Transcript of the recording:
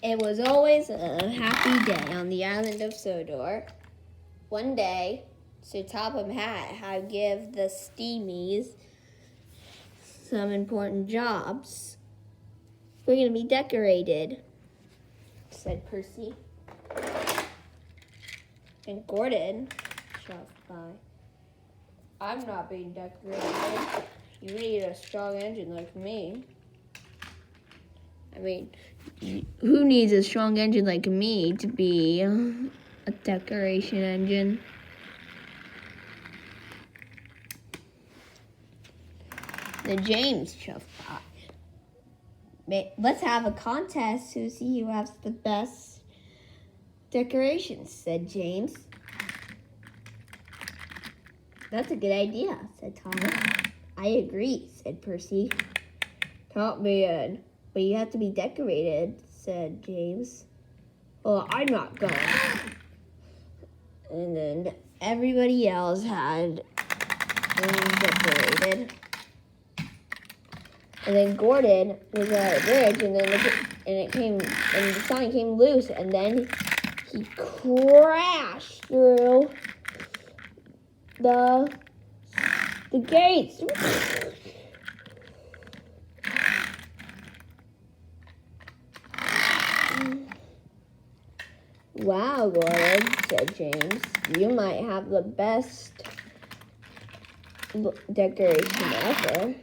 It was always a happy day on the island of Sodor. One day, Sir Topham Hatt had to give the Steamies some important jobs. We're going to be decorated, said Percy. And Gordon shoved by. I'm not being decorated. You need a strong engine like me. I mean, who needs a strong engine like me to be a decoration engine? Then James shoved by. Let's have a contest to see who has the best decorations, said James. That's a good idea, said Thomas. I agree, said Percy. Count me in. But you have to be decorated, said James. Well, I'm not going. And then everybody else had decorated. And then Gordon was at a bridge, and the sign came loose, and then he crashed through the gates. Wow, Gordon, said James. You might have the best decoration ever.